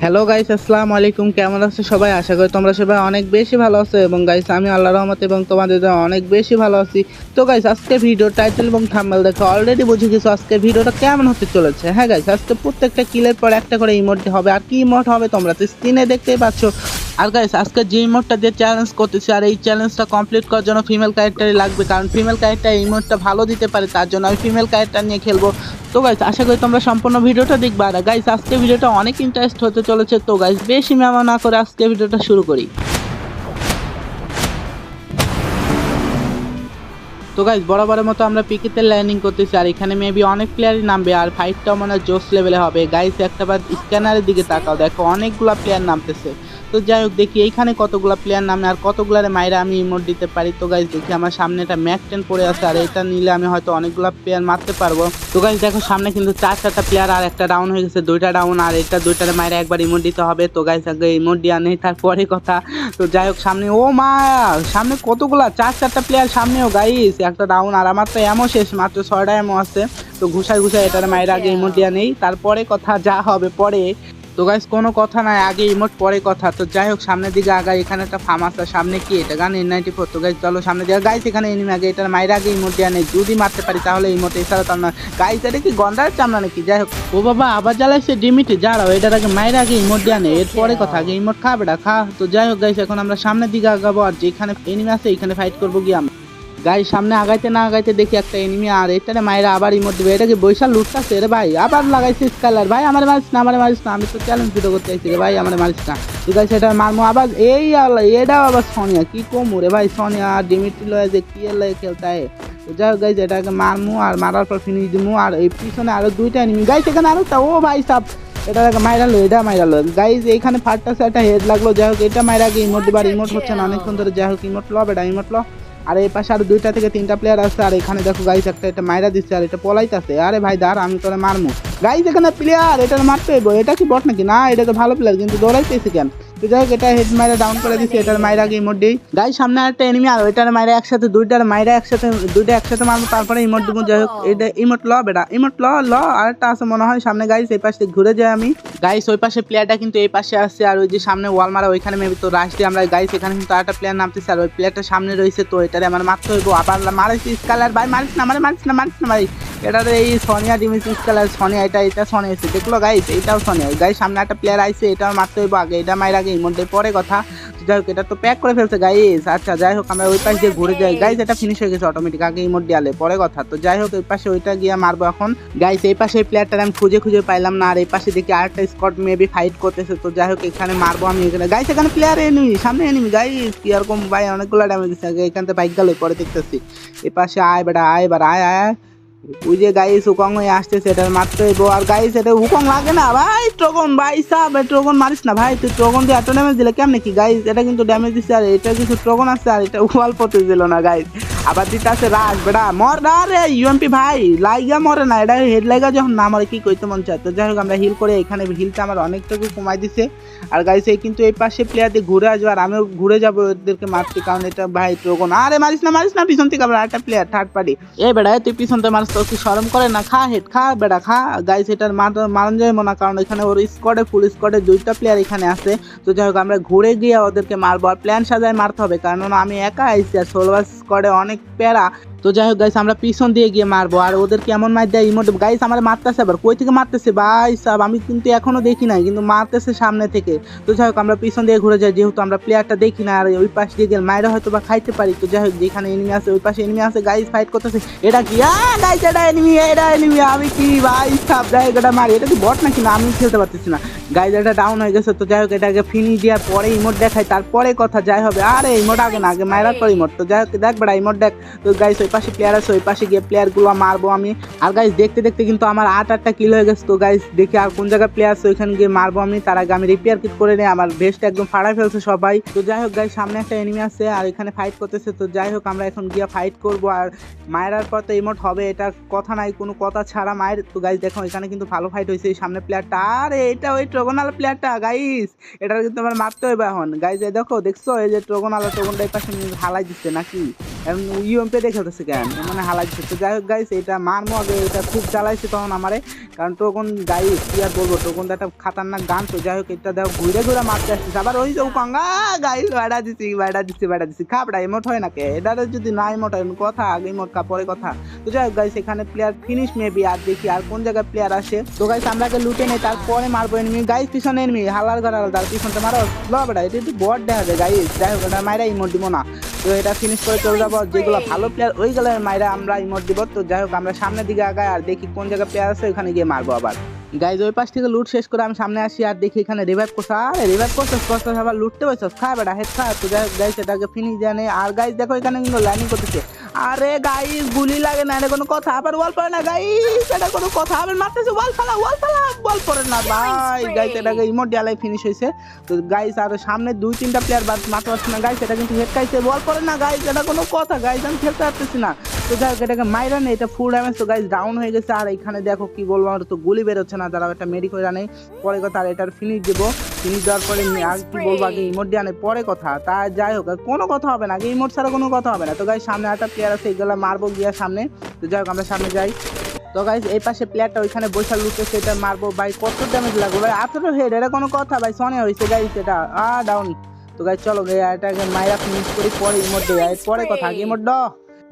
Hello guys, আসসালামু আলাইকুম। কেমন আছো সবাই? আশা করি তোমরা সবাই অনেক বেশি ভালো আছো। এবং গাইস আমি আল্লাহর রহমতে এবং তোমাদের জন্য অনেক বেশি ভালো আছি। তো গাইস আজকে ভিডিও টাইটেল এবং থাম্বনেল দেখে অলরেডি বুঝে গেছো আজকে ভিডিওটা কেমন হতে চলেছে। হ্যাঁ গাইস, আজকে প্রত্যেকটা কিলের পর একটা করে ইমোট হবে। আর কি ইমোট হবে তোমরা তো স্ক্রিনে দেখতেই পাচ্ছ। আর গাইস আজকে যে ইমোটটা দিয়ে চ্যালেঞ্জ করতেছি, আর এই চ্যালেঞ্জটা কমপ্লিট করার জন্য ফিমেল ক্যারেক্টারই লাগবে, কারণ ফিমেল ক্যারেক্টার ইমোটটা ভালো দিতে পারে, তার জন্য আমি ফিমেল ক্যারেক্টার নিয়ে খেলবো। তো গাইস আশা করি তোমরা সম্পূর্ণ ভিডিওটা দেখবা। আর গাইস আজকে ভিডিওটা অনেক ইন্টারেস্ট হতে চলেছে। তো গাইস বেশি মেমা না করে আজকে ভিডিওটা শুরু করি। তো গাইস বরাবরের মতো আমরা পিকেতে ল্যান্ডিং করতেছি, আর এখানে মেবি অনেক প্লেয়ারই নামবে, আর ফাইটটাও মানে জোস লেভেলে হবে। গাইস একটা বার স্ক্যানারের দিকে তাকাও, দেখো অনেকগুলা প্লেয়ার নামতেছে। তো যাই হোক দেখি এইখানে কতগুলা প্লেয়ার নামে আর কতগুলারে মাইরা আমি ইমোট দিতে পারি। তো গাইস দেখি আমার সামনে একটা ম্যাক 10 পড়ে আছে, আর এটা নিলে আমি হয়তো অনেকগুলা প্লেয়ার মারতে পারবো। তো গাইস দেখো সামনে কিন্তু চারটা প্লেয়ার, আর একটা ডাউন হয়ে গেছে, দুইটা ডাউন, আর এটা দুইটারে মাইরা একবার ইমোট দিতে হবে। তো গাইস আগে ইমোট দিয়া নেই, তারপরে কথা। তো যাই হোক সামনে ও মা, সামনে কতগুলা চারটা প্লেয়ার সামনেও গাইস একটা ডাউন, আর আমার তো এমও শেষ, মাত্র 6টা এমও আছে। তো ঘুষায় ঘুষায় এটার মায়ের আগে ইমোট দিয়া নেই, তারপরে কথা যা হবে পরে। তো গাইস কোনো কথা নাই, আগে ইমোট পরে কথা। তো যাই হোক সামনের দিকে আগাই, এখানে একটা ফার্ম আছে, সামনে কি এটা গান N94। তো গাইস চলো সামনে দিকে গাইস, এখানে এনিমি আগে এটার মায়ের আগে ইমোট দিয়া নেই, যদি মারতে পারি তাহলে ইমোট, এছাড়া তো না। গাইস এটা কি গন্ডার চামড়া নাকি? যাই হোক ও বাবা আবার জ্বালাইছে ডিমিটি, যারাও এটার আগে মায়ের আগে ইমোট দিয়া নেই, এরপরে কথা, আগে ইমোট খা বেটা খা। তো যাই হোক গাইস এখন আমরা সামনের দিকে আগাবো, আর যেখানে এনিমি আছে এখানে ফাইট করবো গিয়ে আমরা। গাই সামনে আগাইতে না আগাইতে দেখি একটা এনিমি, আর এটারে মায়েরা আবার ইমোট দিবে। এটা কি বৈশাল লুটতাছে রে ভাই? আবার লাগাইছে স্কালার। ভাই আমার মারিস না, আমার মারিস না, আমি তো চ্যালেঞ্জ ভিডিও করতে চাইছি রে ভাই, আমার মারিস না। ঠিক আছে এটা মারমো আবার। এই এটাও আবার সোনিয়া, কি কমু রে ভাই, সোনিয়া আর ডিমিট্রি লয়ে যে কি লয়ে খেলতে হয়। তো যাই হোক গাইজ এটাকে মারমু, আর মারার পর ফিনিশ দিমু। আর এই পিছনে আরো দুইটা এনিমি গাইজ, এখানে আরো একটা, ও ভাই সাব এটা মাইরালো, এটা মাইরালো গাইজ। এইখানে ফার্স্ট একটা হেড লাগলো। যাই হোক এটা মাইরা আগে ইমোট দিবার, ইমোট হচ্ছে না অনেকক্ষণ ধরে। যাই হোক ইমোট লো বেটা, ইমোট লো। আর এই পাশে আরো দুইটা থেকে তিনটা প্লেয়ার আছে, আর এখানে দেখো গাইস একটা এটা মাইরা দিচ্ছে, আর এটা পলাইতেছে। আরে ভাই দাঁড়া আমি তোরে মারমু। গাইস এখানে প্লেয়ার, এটা মারতে হইব। এটা কি বট নাকি? না এটা তো ভালো প্লেয়ার, কিন্তু দৌড়াইতেছে কেন? তো যাই হোক এটা হেড মাইরা ডাউন করে দিচ্ছে, এটার মাইরা আগে ইমোট দিই। গাইস সামনে একটা এনিমি, আর ওইটার মাইরা একসাথে দুইটার মাইরা একসাথে, দুইটা একসাথে মারবো, তারপরে ইমোট দিব। যাই হোক এটা ইমোট ল বেটা, ইমোট ল ল। আরেকটা আছে মনে হয় সামনে গাইস, এই পাশে ঘুরে যাই আমি। গাইস ওই পাশে প্লেয়ারটা কিন্তু এই পাশে আসছে, আর ওই যে সামনে ওয়াল মারা ওইখানে মেবি তো রাশ দিয়ে আমরা। গাইস এখানে কিন্তু আরেকটা প্লেয়ার নামতেছে, আর ওই প্লেয়ারটা সামনে রয়েছে। তো এটারে আমার মারতে হইব। আবার মারিস স্কালার ভাই, মারিস না মানে, মারিস না মারিস না ভাই। এটা এই সোনিয়া ডিমিস স্কালার সোনিয়া, এটা সোনিয়া এসে দেখলো গাইস, এইটাও সোনিয়া। গাইস সামনে একটা প্লেয়ার আইছে, এটাও মারতে হইব আগে, এটা মায়ের আগে ইমোটে পরে কথা। যাই হোক এটা তো প্যাক করে ফেলছে গাইস। আচ্ছা যাই হোক আমরা ওই পাশ দিয়ে ঘুরে যাই। গাইস এটা ফিনিশ হয়ে গেছে অটোমেটিক, আগে ইমোট দিয়ালে পরে কথা। তো যাই হোক ওই পাশে ওইটা গিয়ে মারবো এখন। গাইস এই পাশে প্লেয়ারটার আমি খুঁজে খুঁজে পাইলাম না, আর এই পাশে দেখি আরেকটা স্কোয়াড মেবি ফাইট করতেছে। তো যাই হোক এখানে মারবো আমি এখানে। গাইস এখানে প্লেয়ার এনিমি, সামনে এনিমি গাইস, কি এরকম ভাই অনেকগুলো ড্যামেজ দিচ্ছে। এখান থেকে বাইক গেল পরে দেখতেছি। এই পাশে আয় বেটা আয়, এবার আয় আয়। ওই যে গাইস উকং হয়ে আসতেছে, এটা মারতে হইব। আর গাইস এটা উকং লাগে না ভাই, ট্রগন ভাই সাব, ট্রগন মারিস না ভাই, তুই ট্রগন দিয়ে এত ড্যামেজ দিলে কেমনে কি? গাইস এটা কিন্তু ড্যামেজ দিচ্ছে, আর এটা কিছু ট্রগন আছে, আর এটা ওয়াল পথে দিল না গাইস। আবার দিতে আছে রাশ বেটা, মর না রে ইউএমপি ভাই, লাইগা মরে না, এটা হেড লাইগা যখন না মরে কি কইতে মন চায়। তো যাই হোক আমরা হিল করে, এখানে হিলটা আমার অনেকটুকু কমাই দিছে। আর গাইস এই কিন্তু এই পাশে প্লেয়ার দিয়ে ঘুরে আসবে, আর আমিও ঘুরে যাবো ওদেরকে মারতে, কারণ এটা ভাই ট্রগন। আরে মারিস না পিছন থেকে আবার একটা প্লেয়ার থার্ড পার্টি। এ বেটা তুই পিছন থেকে মারিস, তো কি শরম করে না? খা হেড খা বেটা খা। গাইস এটার মারণ যাইব না, কারণ এখানে ওর স্কোয়াডে ফুল স্কোয়াডে দুইটা প্লেয়ার এখানে আছে। তো যাই হোক আমরা ঘুরে গিয়ে ওদেরকে মারবো, আর প্ল্যান সাজায় মারতে হবে, কারণ আমি একা আইছি, আর সোলভার স্কোয়াডে অনেক প্যারা। তো যাই হোক গাইস আমরা পিছন দিয়ে গিয়ে মারবো, আর ওদের কেমন মার দেয় ইমোট। গাইস আমার মারতেছে, আবার কই থেকে মারতেছে ভাই সাহেব, আমি কিন্তু এখনো দেখি নাই, কিন্তু মারতেছে সামনে থেকে। তো যাই হোক আমরা পিছন দিয়ে ঘুরে যাই, যেহেতু আমরা প্লেয়ারটা দেখি না, আর ওই পাশ দিয়ে গেলে মায়েরা হয়তো বা খাইতে পারি। তো যাই হোক যেখানে এনিমি আছে ওই পাশে এনিমি আছে, গাইস ফাইট করতেছে। এটা কি গাইস, এটা এনিমি আমি কি ভাই সাহেব, যাই হোক এটা মারি। এটা কি বট নাকি? না আমি খেলতে পারতেছি না গাইস, এটা ডাউন হয়ে গেছে। তো যাই হোক এটাকে ফিনিশ দেওয়ার পরে ইমোট দেখাই, তারপরে কথা যাই হবে। আরে ইমোট আগে না, আগে মায়েরার পর ইমোট। তো যাই হোক দেখ বেড়া ইমোট দেখ। তো গাইস ওই পাশে প্লেয়ার আছে, ওই পাশে গিয়ে প্লেয়ারগুলো মারবো আমি। আর গাইস দেখতে দেখতে কিন্তু আমার 8টা কিল হয়ে গেছে। তো গাইস দেখি আর কোন জায়গায় প্লেয়ার আছে, ওইখানে গিয়ে মারবো আমি। তার আগে আমি রিপেয়ার কিট করে নিই, আমার ভেস্ট একদম ফাড়াই ফেলছে সবাই। তো যাই হোক গাইস সামনে একটা এনিমি আছে, আর এখানে ফাইট করতেছে। তো যাই হোক আমরা এখন গিয়ে ফাইট করবো, আর মায়েরার পর তো ইমোট হবে, এটা কথা নাই, কোনো কথা ছাড়া মায়ের। তো গাইস দেখো এখানে কিন্তু ভালো ফাইট হয়েছে, এই সামনে প্লেয়ারটা, আর এটা ওই ট্রগনাল প্লেয়ারটা গাইস, এটা কিন্তু আমার মারতে হবে এখন। গাইস এই দেখো দেখছো, এই যে ট্রগনাল, ট্রগনটা এই পাশে হালাই দিচ্ছে নাকি? ইউএমপি দেখে হতেছে কেন মানে হালাইছে। তো যাই হোক গাইস এটা মারমো আগে, এটা খুব চালাইছে তখন আমারে, কারণ তখন গাইস কি আর বলবো, তখন তো একটা খাতারনাক গান। তো যাই হোক এটা দেখো ঘুরে ঘুরে মারতে আসছে, আবার ওই যে কঙ্গা গাইস বাড়া দিছি খাবড়া ইমোট হয় নাকি এটা, যদি না ইমোট হয় কথা আগে ইমোট কা পরে কথা। তো যাই হোক গাইস এখানে প্লেয়ার ফিনিশ মেবি, আর দেখি আর কোন জায়গায় প্লেয়ার আসে। তো গাইস আমরা আগে লুটে নেই তারপরে মারবো এনিমি। গাইস পিছনে এনিমি হালার ঘর আলাদা, পিছনটা মারো ল বেটা, এটা একটু বট দেখা যায় গাইস। যাই হোক এটা মাইরা ইমোট দিব না, তো এটা ফিনিশ করে চলে যাবো। যেগুলো ভালো প্লেয়ার ওইগুলো মাইরা আমরা ইমোট দিব। তো যাই হোক আমরা সামনের দিকে আগাই আর দেখি কোন জায়গায় প্লেয়ার আছে, ওখানে গিয়ে মারবো আবার। গাইজ ওই পাশ থেকে লুট শেষ করে আমি সামনে আসি আর দেখি এখানে রিভাইভ করছে, আরে রিভাইভ করছে আবার লুটতে পারছো, খা বেটা হেড খা। তো যাই হোক গাইজ এটাকে ফিনিশ জানে। আর গাইজ দেখো এখানে কিন্তু লাইনিং করতেছে, আরে গাইজ গুলি লাগে না, এটা কোনো কথা, আবার ওয়াল পড়ে না গাইজ, এটা কোনো কথা, আবার মারতেছে ওয়াল ফালা বল পড়ে না ভাই। গাইজ এটাকে ইমোট ডালাই ফিনিশ হয়েছে। তো গাইজ আর সামনে 2-3টা প্লেয়ার মারতে পারছে না গাইজ, এটা কিন্তু হেড খাইছে, বল পড়ে না গাইজ, এটা কোনো কথা গাইজ, আমি খেলতে পারতেছি না। তো যাই হোক এটাকে মাইরা নেই, এটা ফুল ড্যামেজ। তো গাইজ ডাউন হয়ে গেছে। আর এখানে দেখো কি বলবো, আমার তো গুলি বেরোচ্ছে না, যারা একটা মেডি করে আনে পরে কথা। আর এটার ফিনিশ দেবো, ফিনিশ দেওয়ার পরে আর কি বলবো, আগে ইমোট দিয়ে আনে পরে কথা। তা যাই হোক কোনো কথা হবে না, আগে ইমোট ছাড়া কোনো কথা হবে না। তো গাইজ সামনে একটা প্লেয়ার আছে, এগুলো মারবো গিয়া সামনে। তো যাই হোক আমরা সামনে যাই। তো গাইজ এই পাশে প্লেয়ারটা ওইখানে বসে লুটেছে, এটা মারবো ভাই, কত ড্যামেজ লাগবে ভাই, 18 হেড, এটা কোনো কথা ভাই, সনে হয়েছে গাইজ এটা ডাউন। তো গাইজ চলো এটাকে মাইরা ফিনিশ করি, পরে ইমোট দেয় পরে কথা, আগে ইমোট ড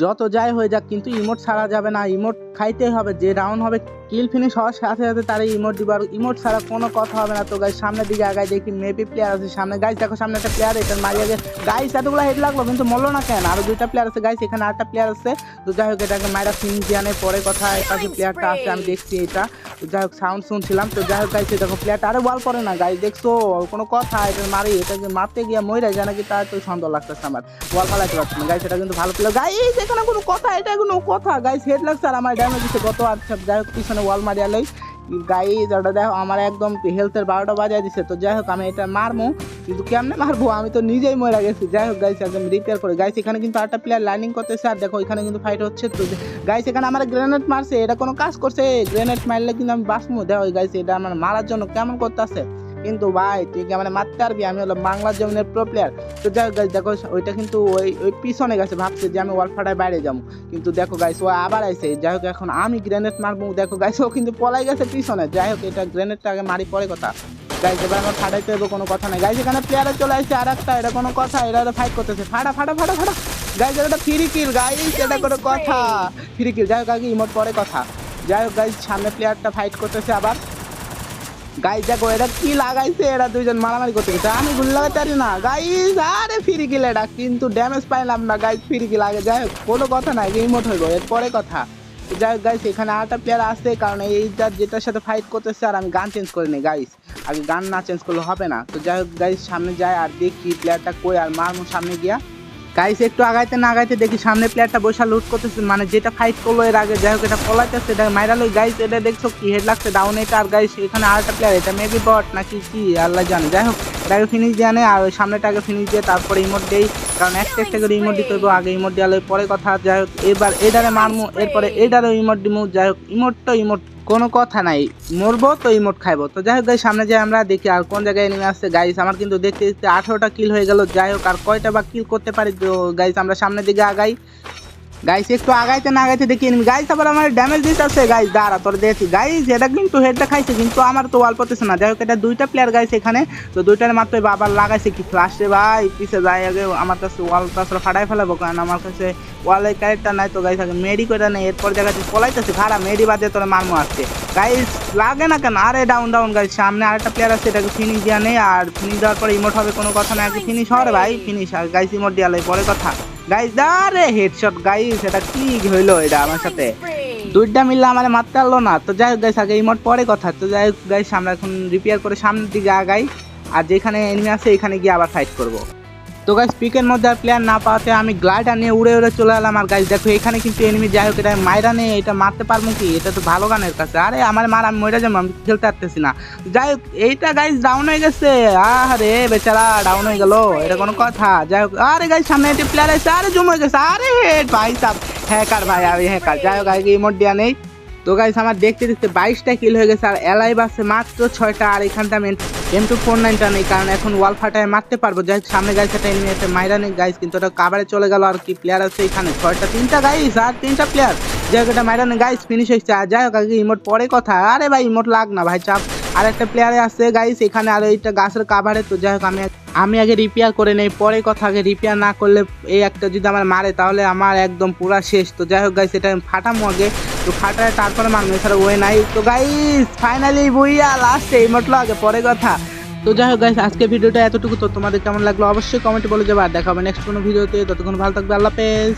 যত যাই হয়ে যাক, কিন্তু ইমোট ছাড়া যাবে না, ইমোট খাইতেই হবে। যে ডাউন হবে কিল ফিনিশ হওয়ার সাথে সাথে তার ইমোট দিবার, ইমোট ছাড়া কোনো কথা হবে না। তো গাইজ সামনের দিকে আগায় দেখি মেবি প্লেয়ার আছে সামনে। গাইজ দেখো সামনে একটা প্লেয়ার, এটা মারিয়ে গেছে গাইজ, এতগুলো হেড লাগলো কিন্তু মরলো না কেন, আরো 2টা প্লেয়ার আছে গাইজ, এখানে আরেকটা প্লেয়ার আছে। তো যাই হোক এটাকে মাইরা ফিনিশ দিয়ে আনে পরে কথা। এপাশে প্লেয়ারটা আছে আমি দেখছি এটা, তো যাই হোক সাউন্ড শুনছিলাম। তো যাই হোক গাইজ দেখো প্লেয়ারটা আরে বল করে না গাইজ, দেখছো কোনো কথা, এটা মারি, এটাকে মারতে গিয়ে মরে যায় নাকি তার তো সন্দেহ লাগতেছে আমার, বল ফালাইতে পারছি না গাইজ, এটা কিন্তু ভালো প্লেয়ার গাইজ, এখানে কোনো কথা, এটা কোনো কথা গাইজ, হেড লাগছে আর আমার ড্যামেজ দিচ্ছে কত। আচ্ছা যাই হোক পিছনে ওয়াল মারিয়ালেই গাইজ, ওটা দেখো আমার একদম হেলথের 12টা বাজায় দিচ্ছে। তো যাই হোক আমি এটা মারবো, কিন্তু কেমনে মারবো, আমি তো নিজেই মরে গেছি। যাই হোক গাইজ একদম রিপেয়ার করে গাইজ, এখানে কিন্তু আরেকটা প্লেয়ার লাইনিং করতেছে। আর দেখো এখানে কিন্তু ফাইট হচ্ছে। তো গাইজ এখানে আমার গ্রেনেড মারছে, এটা কোনো কাজ করছে, গ্রেনেড মারলে কিন্তু আমি বাঁচবো। দেখো গাইজ এটা আমার মারার জন্য কেমন করতেছে, কিন্তু ভাই তুই কি আমার মারতে পারবি, আমি হলো বাংলার জমিনের প্রো প্লেয়ার। তো যাই হোক গাইজ দেখো ওইটা কিন্তু ওই পিছনে গেছে, ভাবছে যে আমি ওয়াল ফাটায় বাইরে যাবো, কিন্তু দেখো গাইজ ও আবার আইছে। যাই হোক এখন আমি গ্রেনেড মারবো, দেখো গাইজ ও কিন্তু পলাই গেছে পিছনে। যাই হোক এটা গ্রেনেডটা আগে মারি পরে কথা গাইজ, এবার আমার ফাটাইতে হবে কোনো কথা নাই গাইজ। এখানে প্লেয়ারে চলে আসছে আর একটা, এটা কোনো কথা, এরা ফাইট করতেছে, ফাটা গাইজ, এটা ফ্রি কিল গাইজ, এটা কোনো কথা, ফ্রি কিল। যাই হোক আগে ইমোট পরে কথা। যাই হোক গাইজ সামনে প্লেয়ারটা ফাইট করতেছে আবার গাইজ, দেখো এটা কি লাগাইছে, এরা দুইজন মারামারি করতে গেছে, আমি গুলি লাগাতে পারি না গাইজ, আরে ফ্রি কিল এটা, কিন্তু ড্যামেজ পাইলাম না গাইজ, ফ্রি কিল আগে। যাই হোক কোনো কথা নাই, ইমোট হইব এর পরে কথা। যাই হোক গাইজ এখানে আরেকটা প্লেয়ার আছে, কারণ এইটা যেটার সাথে ফাইট করতেছে, আর আমি গান চেঞ্জ করে নিই গাইজ, আগে গান না চেঞ্জ করলে হবে না। তো যাই হোক গাইজ সামনে যায় আর দেখি প্লেয়ারটা কই, আর মারমু সামনে গিয়া গাইস। একটু আগাইতে না আগাইতে দেখি সামনে প্লেয়ারটা বসে লুট করতেছে, মানে যেটা ফাইট করলো এর আগে। যাই হোক এটা পলাইতেছে, এটা মাইরালই গাইস, এটা দেখছো কি হেড লাগছে ডাউন এটা। আর গাইস এখানে আরেকটা প্লেয়ার, এটা মেবি বট নাকি কি আল্লাহ জানে। যাই হোক এটাকে ফিনিশ দিয়ে আনে, আর ওই সামনেটাকে ফিনিশ দিয়ে তারপরে ইমোট দেই, কারণ একটা করে ইমোট দিতে হইব, আগে ইমোট দেওয়ালে পরে কথা। যাই হোক এবার এটারে মারমু, এরপরে এটারও ইমোট দিমু। যাই হোক ইমোট তো ইমোট, কোনো কথা নাই, মরবো তো ইমোট খাইবো। তো যাই হোক গাইস সামনে যাই আমরা দেখি আর কোন জায়গায় এনিমি আসছে গাইস। আমার কিন্তু দেখতে দেখতে 18টা কিল হয়ে গেল। যাই হোক আর কয়টা বা কিল করতে পারি। তো গাইস আমরা সামনের দিকে আগাই গাইস, একটু আগাইতে না আগাইতে দেখি এনিমি গাইস, আবার আমার ড্যামেজ দিতে আছে গাইস, দাঁড়া তোর দেখি গাইস, এটা কিন্তু হেডটা খাইছে, কিন্তু আমার তো ওয়াল পড়তেছে না। যাই হোক এটা 2টা প্লেয়ার গাইস এখানে, তো 2টার মাত্র আবার লাগাইছে কি ফ্লাশে ভাই, পিছে যায় আগে আমার কাছে ওয়াল তাছাড়া ফাটাই ফেলাবো, কারণ আমার কাছে ওয়ালের ক্যারেক্টার নাই। তো গাইস আগে মেডি করে নেই, এরপর জায়গাতে পলাইতেছে খারাপ, মেডি বাদে তোরা মারমো আসছে গাইস, লাগে না কেন, আরে ডাউন গাইস। সামনে আরেকটা প্লেয়ার আছে, এটাকে ফিনিশ দেওয়া নেই, আর ফিনিশ দেওয়ার পরে ইমোট হবে, কোনো কথা না, আগে ফিনিশ হওয়ার ভাই ফিনিশ, আর গাইস ইমোট দেওয়ালে পরে কথা গাইস। দাঁড়ে হেডশট গাইস, এটা কি হইলো, এটা আমার সাথে 2টা মিললে আমার মারতে পারলো না। তো যাই হোক গাইস আগে ইমোট পরে কথা। তো যাই হোক গাইস আমরা এখন রিপেয়ার করে সামনের দিকে আগাই, আর যেখানে এনিমি আছে এখানে গিয়ে আবার ফাইট করব। তো গাইস পিকের মধ্যে আর প্লেয়ার না পাওয়াতে আমি গ্লাইডার নিয়ে উড়ে উড়ে চলে এলাম। আর গাইস দেখো এখানে কিন্তু এনিমি, যাই হোক এটা মাইরা নিয়ে এটা মারতে পারবো কি, এটা তো ভালো গানের কাছে, আরে আমার মার আমি মরে যাবো, আমি খেলতে পারতেছি না। যাই হোক এইটা গাইস ডাউন হয়ে গেছে, আরে বেচারা ডাউন হয়ে গেল, এটা কোনো কথা। যাই হোক আরে গাইস সামনে একটা প্লেয়ার আছে, আরে জুম হয়ে গেছে, আরে ভাই সাব হ্যাকার ভাই, আমি হ্যাকার। যাই হোক আগে ইমোট দেওয়া নেই। তো গাইস আমার দেখতে দেখতে 22টা কিল হয়ে গেছে, আর এলাইভ আছে মাত্র 6টা, আর এখানটা আমি M249টা নেই, কারণ এখন ওয়াল ফাটায় মারতে পারবো। যাই হোক সামনে গাইস একটা এনিমি আছে, মাইরা নেই গাইস, কিন্তু ওটা কাভারে চলে গেল। আর কি প্লেয়ার আছে এখানে 3টা গাইস, আর 3টা প্লেয়ার। যাই হোক এটা মাইরা নেই গাইস, ফিনিশ হয়েছে। আর যাই হোক আগে ইমোট পরে কথা, আরে ভাই ইমোট লাগ না ভাই, চাপ। আর একটা প্লেয়ারে আছে গাইস এখানে, আর এইটা গাছের কাভারে। তো যাই হোক আমি আগে রিপেয়ার করে নেই, পরে কথা। আগে রিপেয়ার না করলে এই একটা যদি আমার মারে তাহলে আমার একদম পুরা শেষ। তো যাই হোক গাইস এটা আমি ফাটামো আগে, তো ফাটায় তারপরে মারবো, এছাড়া ওয়ে নাই। তো গাইস ফাইনালি বুইয়া লাস্টে ইমোট আগে পরে কথা। তো যাই হোক গাইস আজকে ভিডিওটা এতটুকু। তো তোমাদের কেমন লাগলো অবশ্যই কমেন্টে বলে যাবে, আর দেখা হবে নেক্সট কোনো ভিডিওতে। ততক্ষণ ভালো থাকবে, আল্লাহ হাফেজ।